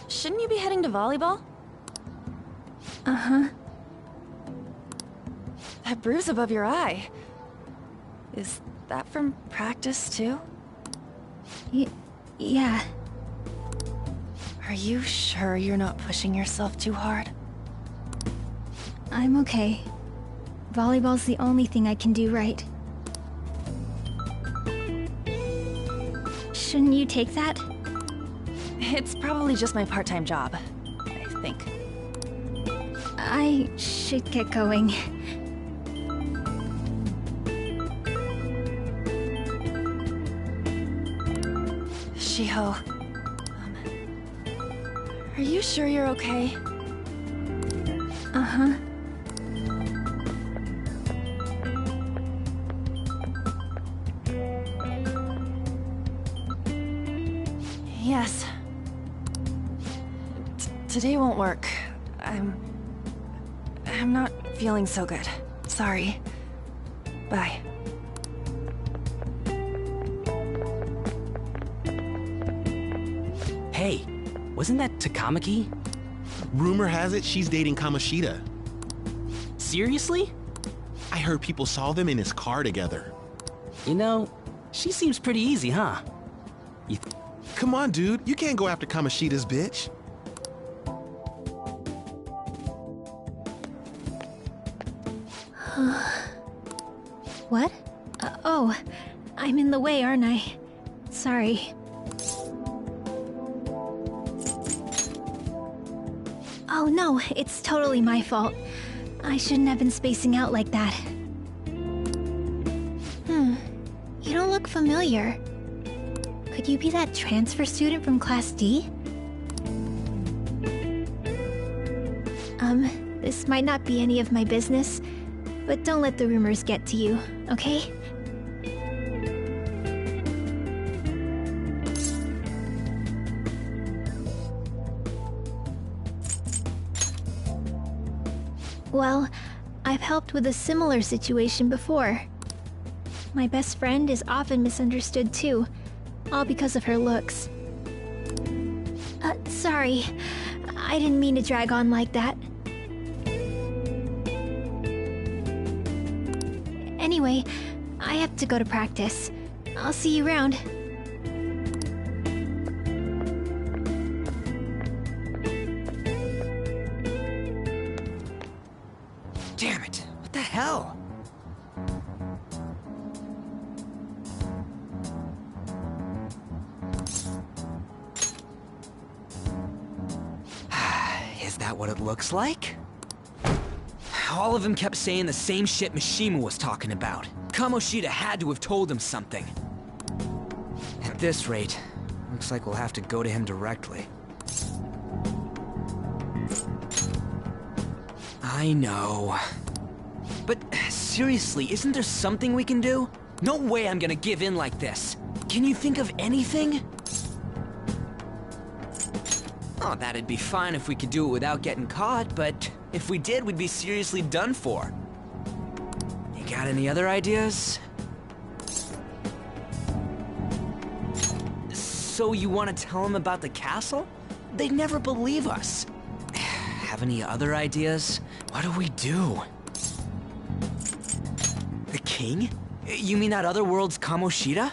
Shouldn't you be heading to volleyball? Uh-huh. That bruise above your eye. Is that from practice, too? Yeah. Are you sure you're not pushing yourself too hard? I'm okay. Volleyball's the only thing I can do right. Shouldn't you take that? It's probably just my part-time job, I think. I should get going. Shiho, are you sure you're okay? Uh-huh. Yes. Today won't work. I'm not feeling so good. Sorry. Bye. Hey, wasn't that Takamaki? Rumor has it she's dating Kamoshida. Seriously? I heard people saw them in his car together. You know, she seems pretty easy, huh? Come on, dude. You can't go after Kamoshida's bitch. What? Oh, I'm in the way, aren't I? Sorry. Oh no, it's totally my fault. I shouldn't have been spacing out like that. You don't look familiar. Could you be that transfer student from Class D? This might not be any of my business, but don't let the rumors get to you, okay? Well, I've helped with a similar situation before. My best friend is often misunderstood too, all because of her looks. Sorry. I didn't mean to drag on like that. Anyway, I have to go to practice. I'll see you around. Damn it, what the hell? Is that what it looks like? All of them kept saying the same shit Mishima was talking about. Kamoshida had to have told him something. At this rate, looks like we'll have to go to him directly. I know. But seriously, isn't there something we can do? No way I'm gonna give in like this. Can you think of anything? Oh, that'd be fine if we could do it without getting caught, but if we did, we'd be seriously done for. You got any other ideas? So you want to tell them about the castle? They'd never believe us. Have any other ideas? What do we do? The king? You mean that other world's Kamoshida?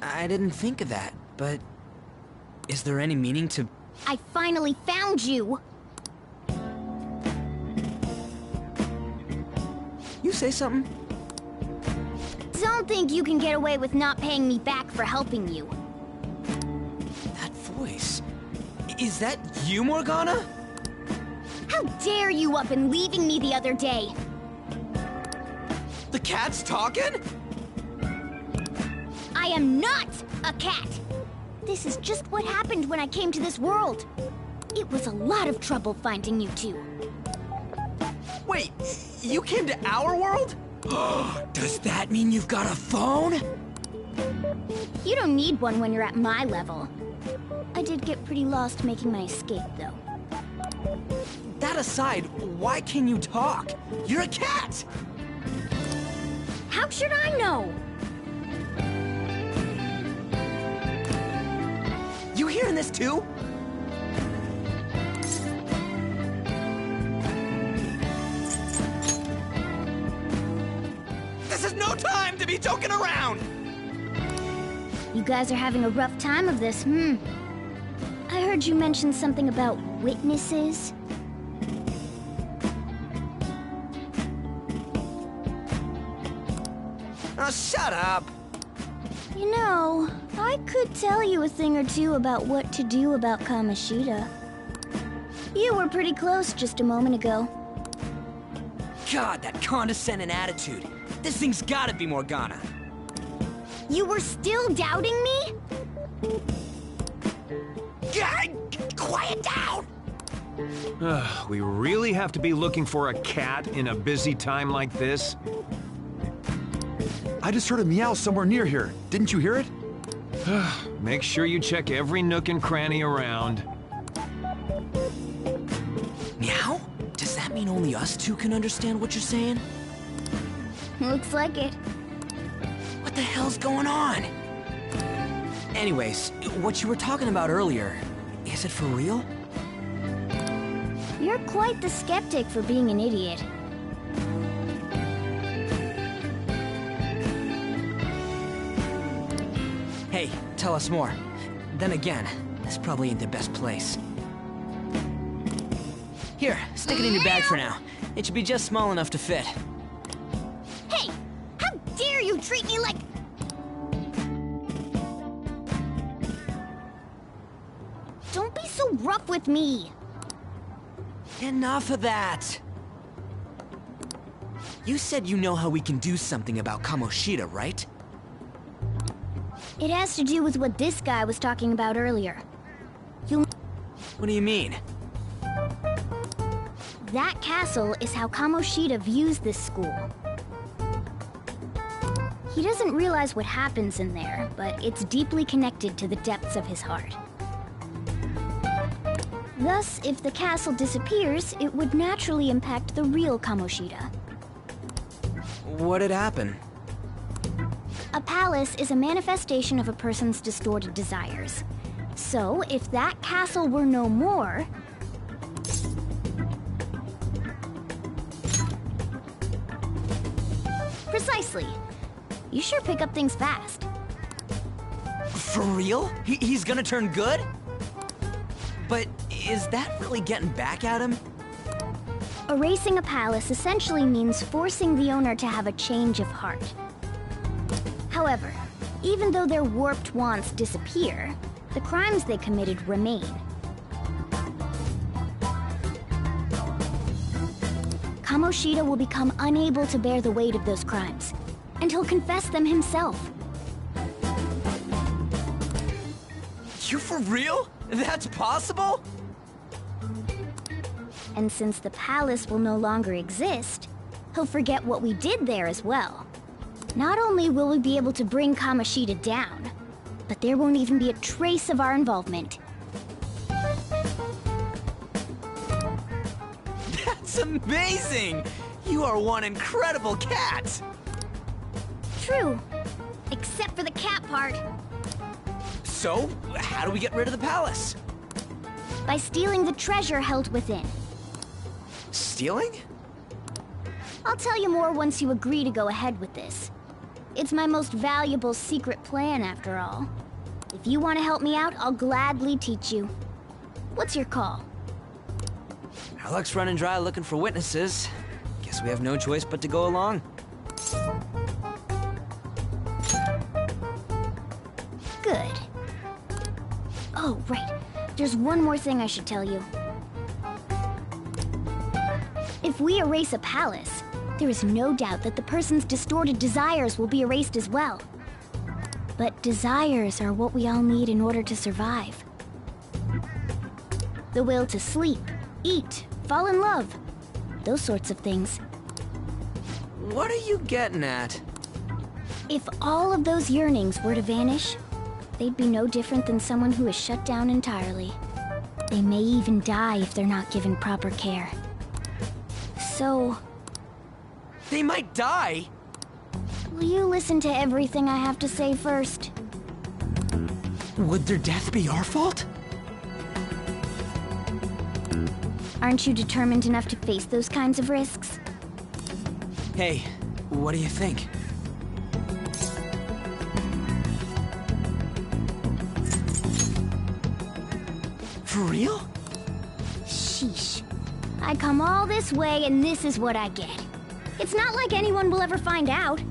I didn't think of that, but is there any meaning to... I finally found you! You say something? Don't think you can get away with not paying me back for helping you. That voice... Is that you, Morgana? How dare you up and leaving me the other day? The cat's talking? I am not a cat! This is just what happened when I came to this world. It was a lot of trouble finding you two. Wait, you came to our world? Does that mean you've got a phone? You don't need one when you're at my level. I did get pretty lost making my escape, though. That aside, why can you talk? You're a cat! How should I know? You hearing this too? This is no time to be joking around! You guys are having a rough time of this, I heard you mention something about witnesses. Oh, shut up! You know, I could tell you a thing or two about what to do about Kamoshida. You were pretty close just a moment ago. God, that condescending attitude. This thing's gotta be Morgana. You were still doubting me? God, quiet down! We really have to be looking for a cat in a busy time like this? I just heard a meow somewhere near here. Didn't you hear it? Make sure you check every nook and cranny around. Meow? Does that mean only us two can understand what you're saying? Looks like it. What the hell's going on? Anyways, what you were talking about earlier, is it for real? You're quite the skeptic for being an idiot. Hey, tell us more. Then again, this probably ain't the best place. Here, stick it in your bag for now. It should be just small enough to fit. Hey! How dare you treat me like... Don't be so rough with me! Enough of that! You said you know how we can do something about Kamoshida, right? It has to do with what this guy was talking about earlier. You'll... What do you mean? That castle is how Kamoshida views this school. He doesn't realize what happens in there, but it's deeply connected to the depths of his heart. Thus, if the castle disappears, it would naturally impact the real Kamoshida. What'd happen? A palace is a manifestation of a person's distorted desires. So, if that castle were no more... Precisely. You sure pick up things fast. For real? He's gonna turn good? But is that really getting back at him? Erasing a palace essentially means forcing the owner to have a change of heart. However, even though their warped wants disappear, the crimes they committed remain. Kamoshida will become unable to bear the weight of those crimes, and he'll confess them himself. You for real? That's possible? And since the palace will no longer exist, he'll forget what we did there as well. Not only will we be able to bring Kamoshida down, but there won't even be a trace of our involvement. That's amazing! You are one incredible cat! True, except for the cat part. So, how do we get rid of the palace? By stealing the treasure held within. Stealing? I'll tell you more once you agree to go ahead with this. It's my most valuable secret plan, after all. If you want to help me out, I'll gladly teach you. What's your call? Our luck's running dry looking for witnesses. Guess we have no choice but to go along. Good. Oh, right. There's one more thing I should tell you. If we erase a palace, there is no doubt that the person's distorted desires will be erased as well. But desires are what we all need in order to survive. The will to sleep, eat, fall in love. Those sorts of things. What are you getting at? If all of those yearnings were to vanish, they'd be no different than someone who is shut down entirely. They may even die if they're not given proper care. So, They might die! will you listen to everything I have to say first? Would their death be our fault? Aren't you determined enough to face those kinds of risks? Hey, what do you think? For real? Sheesh. I come all this way and this is what I get. It's not like anyone will ever find out.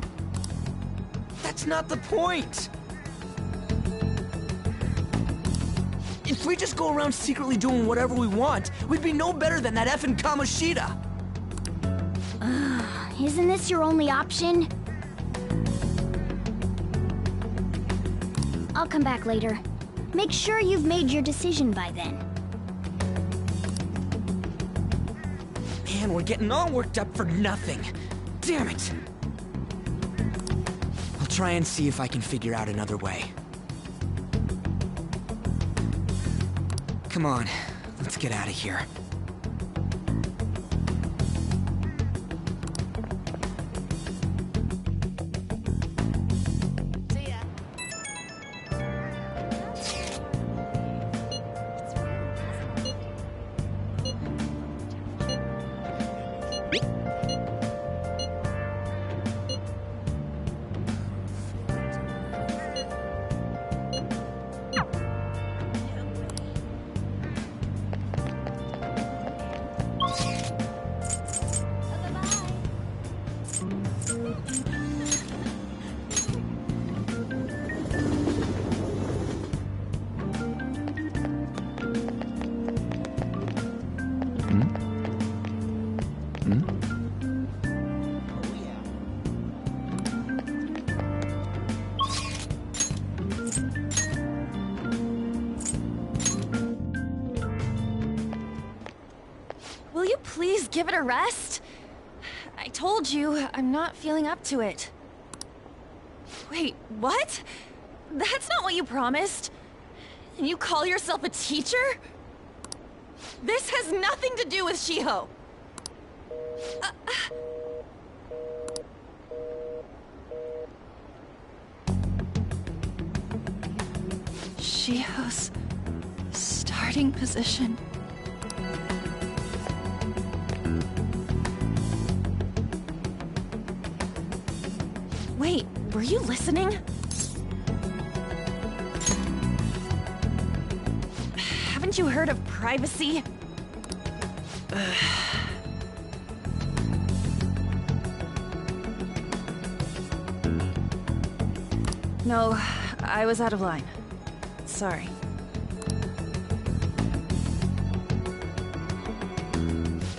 That's not the point! If we just go around secretly doing whatever we want, we'd be no better than that effing Kamoshida! Isn't this your only option? I'll come back later. Make sure you've made your decision by then. Man, we're getting all worked up for nothing. Damn it! I'll try and see if I can figure out another way. Come on, let's get out of here. Will you please give it a rest? I told you, I'm not feeling up to it. Wait, what? That's not what you promised. And you call yourself a teacher? This has nothing to do with Shiho. Shiho's starting position. Wait, were you listening? Haven't you heard of privacy? No, I was out of line. Sorry.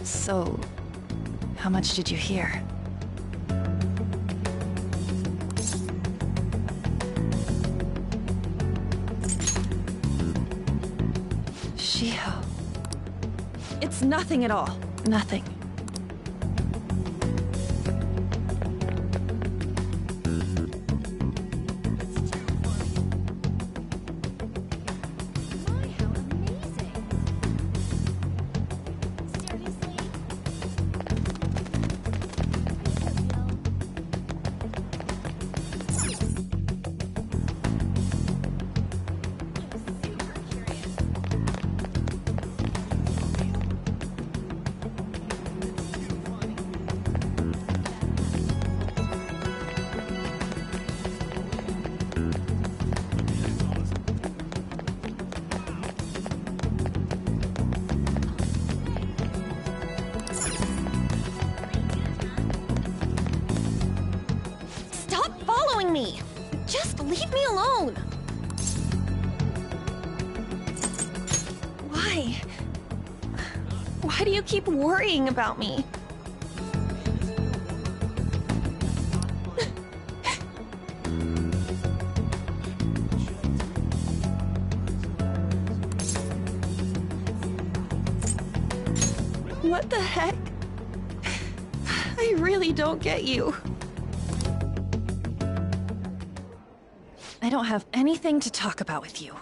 So, how much did you hear? Shiho. It's nothing at all. Nothing. My, how amazing! Seriously? Stop following me! Just leave me alone! Why? Why do you keep worrying about me? What the heck? I really don't get you. I don't have anything to talk about with you.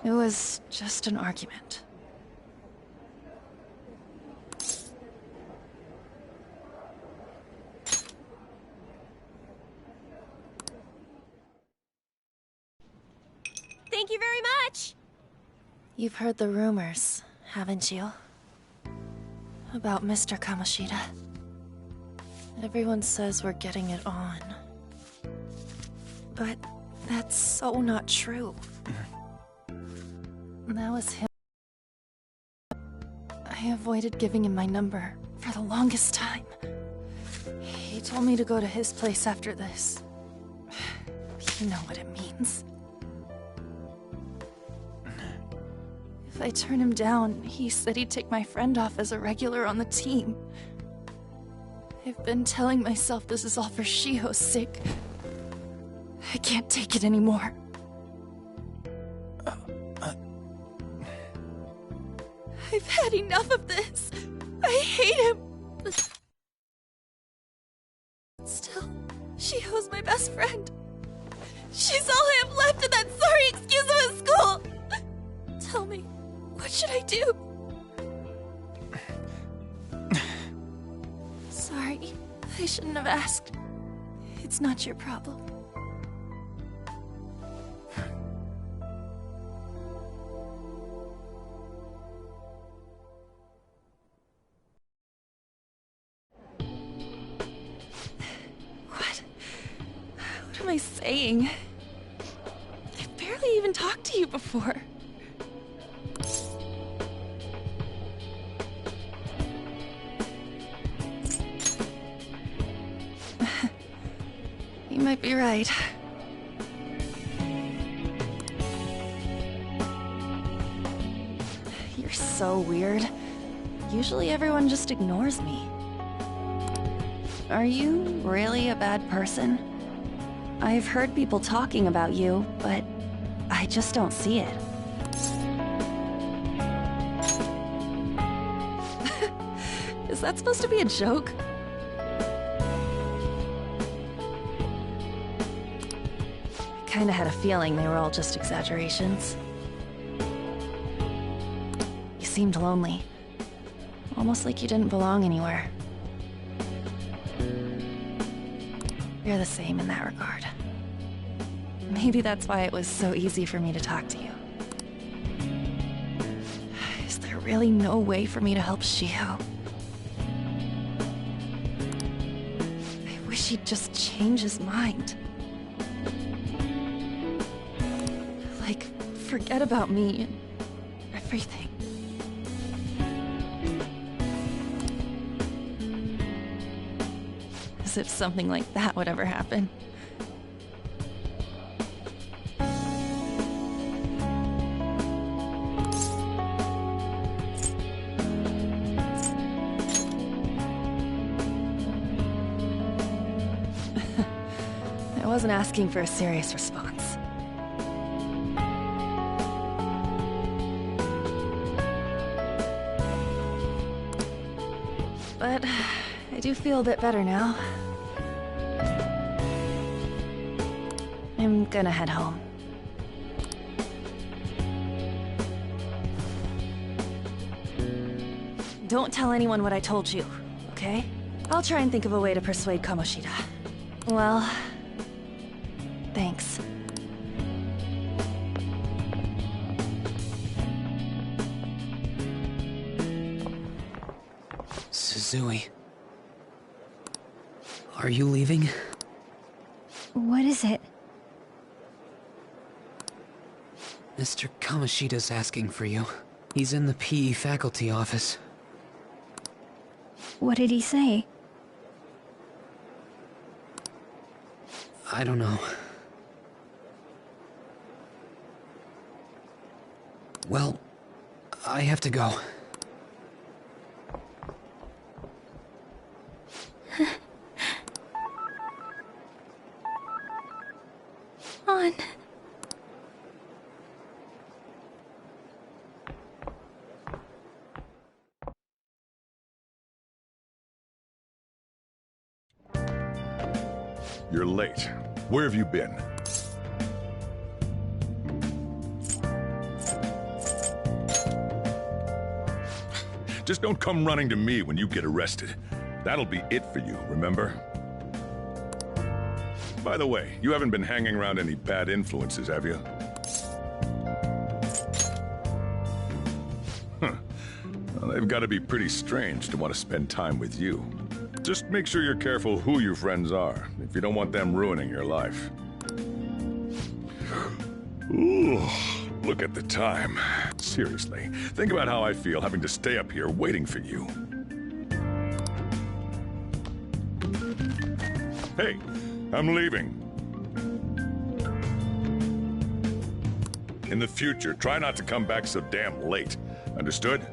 It was just an argument. Thank you very much! You've heard the rumors, haven't you? About Mr. Kamoshida. Everyone says we're getting it on. But that's so not true. That was him. I avoided giving him my number for the longest time. He told me to go to his place after this. You know what it means. If I turn him down, he said he'd take my friend off as a regular on the team. I've been telling myself this is all for Shiho's sake. I can't take it anymore. I've had enough of this. I hate him. Still, Shiho's my best friend. She's all I have left in that sorry excuse of a school. Tell me, what should I do? Sorry, I shouldn't have asked. It's not your problem. What am I saying? I've barely even talked to you before. You might be right. You're so weird. Usually everyone just ignores me. Are you really a bad person? I've heard people talking about you, but I just don't see it. Is that supposed to be a joke? I kinda had a feeling they were all just exaggerations. You seemed lonely. Almost like you didn't belong anywhere. You're the same in that regard. Maybe that's why it was so easy for me to talk to you. Is there really no way for me to help Shiho? I wish he'd just change his mind. Like, forget about me and everything. As if something like that would ever happen. I wasn't asking for a serious response. But I do feel a bit better now. I'm gonna head home. Don't tell anyone what I told you, okay? I'll try and think of a way to persuade Kamoshida. Well, thanks. Suzui. Are you leaving? What is it? Mr. Kamoshida's asking for you. He's in the PE faculty office. What did he say? I don't know. Well, I have to go. On. You're late. Where have you been? Just don't come running to me when you get arrested. That'll be it for you, remember? By the way, you haven't been hanging around any bad influences, have you? Huh. Well, they've got to be pretty strange to want to spend time with you. Just make sure you're careful who your friends are, if you don't want them ruining your life. Ooh, look at the time. Seriously, think about how I feel having to stay up here waiting for you. Hey, I'm leaving. In the future, try not to come back so damn late. Understood?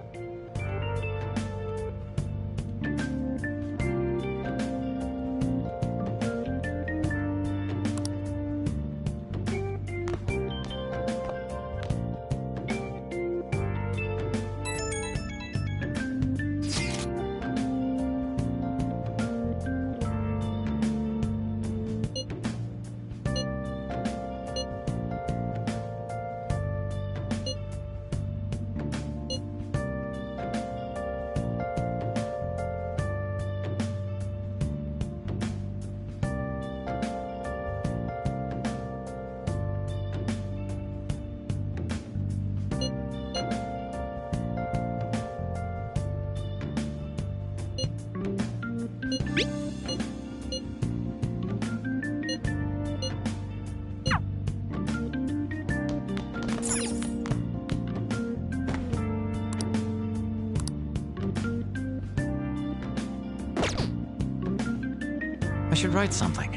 I should write something.